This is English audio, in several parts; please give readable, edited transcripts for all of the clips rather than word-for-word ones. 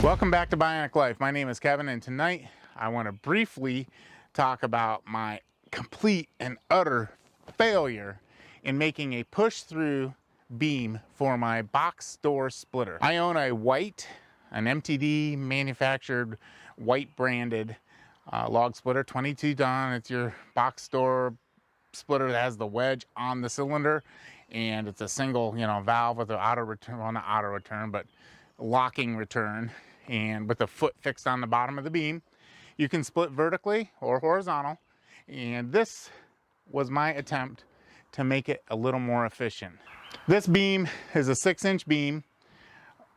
Welcome back to Bionic Life. My name is Kevin, and tonight I want to briefly talk about my complete and utter failure in making a push-through beam for my box door splitter. I own an MTD manufactured white branded log splitter, 22 ton. It's your box door splitter that has the wedge on the cylinder, and it's a single, valve with an auto return, well, not auto return, but locking return, and with the foot fixed on the bottom of the beam. You can split vertically or horizontal, and this was my attempt to make it a little more efficient. This beam is a 6-inch beam.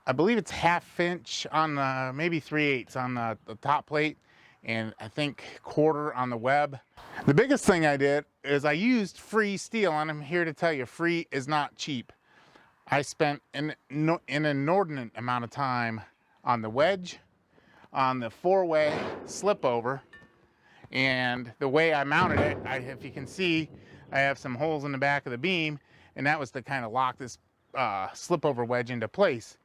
I believe it's 1/2 inch on the, maybe 3/8 on the top plate, and I think 1/4 on the web. The biggest thing I did is I used free steel, and I'm here to tell you, free is not cheap. I spent an inordinate amount of time on the wedge, on the 4-way slip over, and the way I mounted it, if you can see, I have some holes in the back of the beam, and that was to kind of lock this slip over wedge into place.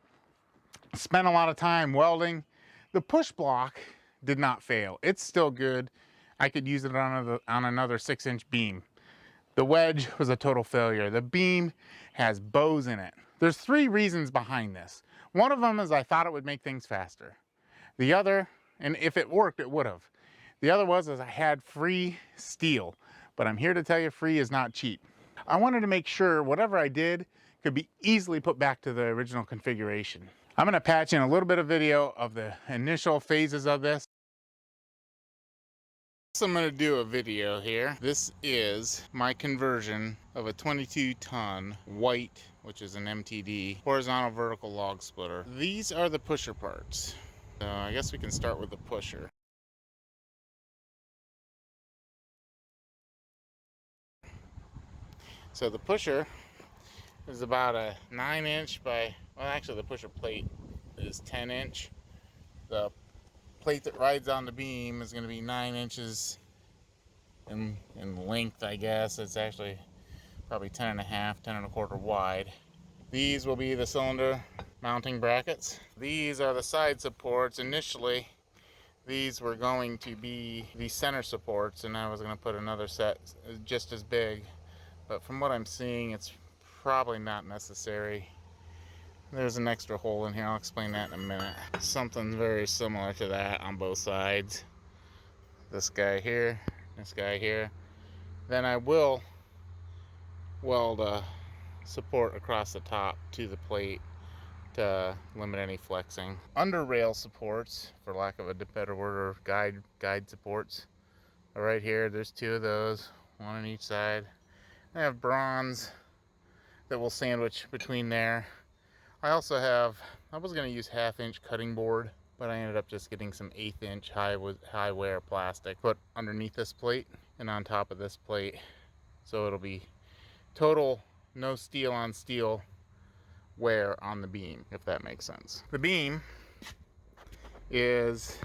Spent a lot of time welding. The push block did not fail. It's still good. I could use it on another 6-inch beam. The wedge was a total failure. The beam has bows in it. There's 3 reasons behind this. One of them is I thought it would make things faster. The other, and if it worked, it would have. The other was I had free steel, but I'm here to tell you free is not cheap. I wanted to make sure whatever I did could be easily put back to the original configuration. I'm gonna patch in a little bit of video of the initial phases of this. So I'm going to do a video here. This is my conversion of a 22-ton white, which is an MTD, horizontal vertical log splitter. These are the pusher parts. So I guess we can start with the pusher. So the pusher is about a 9-inch by, well, actually the pusher plate is 10-inch. The plate that rides on the beam is going to be 9 inches in length, I guess. It's actually probably 10 and a quarter wide. These will be the cylinder mounting brackets. These are the side supports. Initially, these were going to be the center supports, and I was going to put another set just as big, but from what I'm seeing, it's probably not necessary. There's an extra hole in here. I'll explain that in a minute. Something very similar to that on both sides. This guy here, this guy here. Then I will weld a support across the top to the plate to limit any flexing. Under rail supports, for lack of a better word, or guide supports, are right here. There's 2 of those, 1 on each side. I have bronze that will sandwich between there. I also have, I was going to use 1/2 inch cutting board, but I ended up just getting some 1/8 inch high wear plastic put underneath this plate and on top of this plate. So it'll be total no steel on steel wear on the beam, if that makes sense. The beam is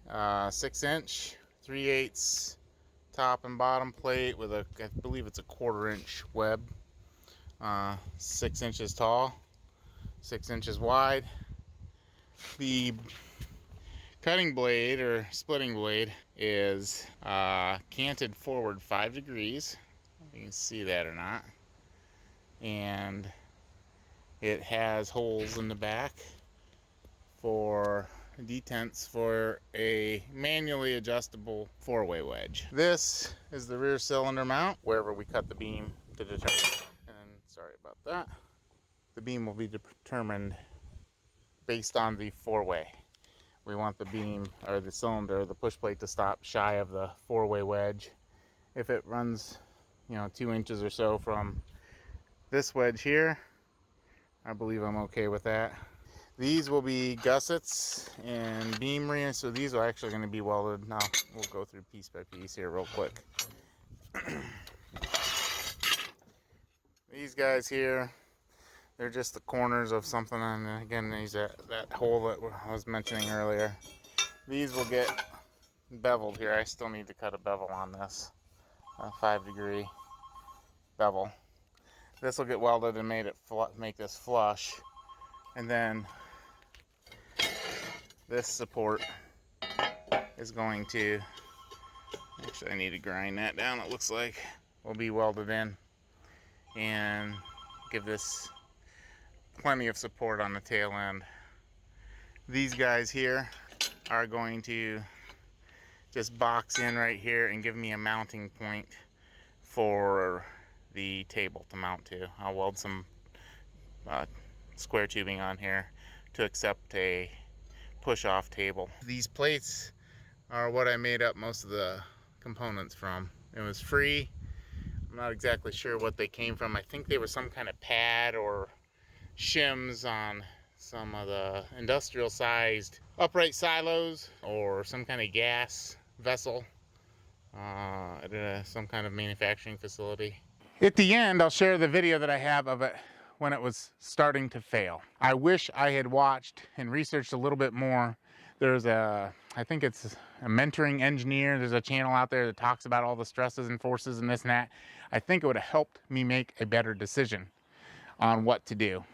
6-inch, 3/8 top and bottom plate with I believe it's a 1/4 inch web. 6 inches tall, 6 inches wide. The cutting blade or splitting blade is canted forward 5 degrees. You can see that or not. And it has holes in the back for detents for a manually adjustable 4-way wedge. This is the rear cylinder mount, wherever we cut the beam to determine. And sorry about that. The beam will be determined based on the 4-way. We want the beam, or the cylinder, the push plate, to stop shy of the 4-way wedge. If it runs, 2 inches or so from this wedge here, I believe I'm okay with that. These will be gussets and beam rings, so these are actually going to be welded. Now we'll go through piece by piece here real quick. These guys here, they're just the corners of something, and again, these that hole that I was mentioning earlier. These will get beveled here. I still need to cut a bevel on this, a 5-degree bevel. This will get welded and make this flush, and then this support is going to, actually I need to grind that down, it looks like, will be welded in and give this plenty of support on the tail end. These guys here are going to just box in right here and give me a mounting point for the table to mount to. I'll weld some square tubing on here to accept a push-off table. These plates are what I made up most of the components from. It was free. I'm not exactly sure what they came from. I think they were some kind of pad or shims on some of the industrial sized upright silos or some kind of gas vessel at some kind of manufacturing facility. At the end, I'll share the video that I have of it when it was starting to fail. I wish I had watched and researched a little bit more. There's I think it's a mentoring engineer. There's a channel out there that talks about all the stresses and forces and this and that. I think it would have helped me make a better decision on what to do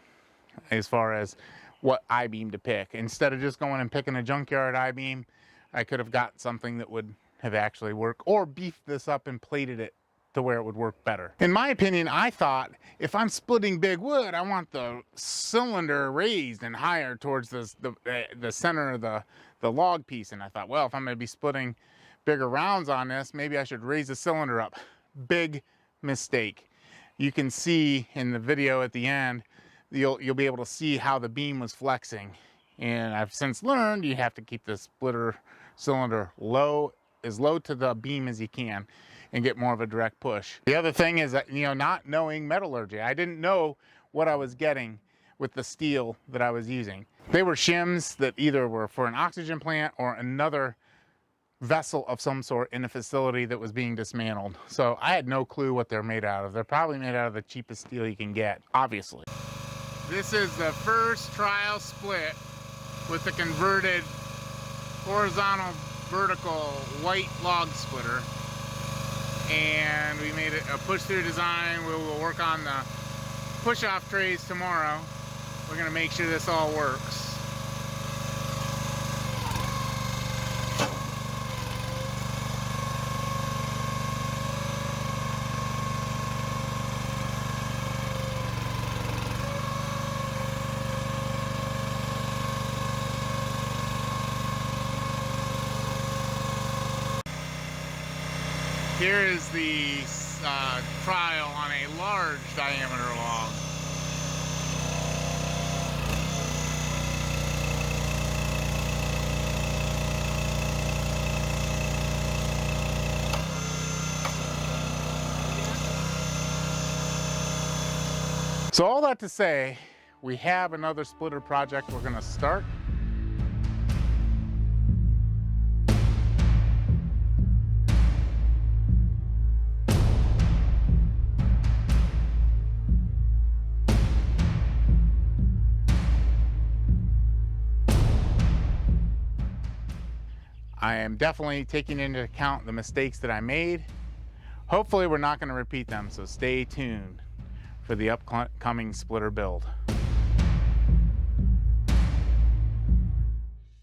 as far as what I-beam to pick. Instead of just going and picking a junkyard I-beam, I could have got something that would have actually worked, or beefed this up and plated it to where it would work better. In my opinion, I thought if I'm splitting big wood, I want the cylinder raised and higher towards the center of the log piece. And I thought, well, if I'm gonna be splitting bigger rounds on this, maybe I should raise the cylinder up. Big mistake. You can see in the video at the end, you'll be able to see how the beam was flexing. And I've since learned you have to keep the splitter cylinder as low to the beam as you can and get more of a direct push. The other thing is that, not knowing metallurgy, I didn't know what I was getting with the steel that I was using. They were shims that either were for an oxygen plant or another vessel of some sort in a facility that was being dismantled. So I had no clue what they're made out of. They're probably made out of the cheapest steel you can get, obviously. This is the first trial split with the converted horizontal vertical white log splitter, and we made it a push-through design. We will work on the push-off trays tomorrow. We're going to make sure this all works. Here is the trial on a large diameter log. So all that to say, we have another splitter project we're going to start. I am definitely taking into account the mistakes that I made. Hopefully we're not going to repeat them, so stay tuned for the upcoming splitter build.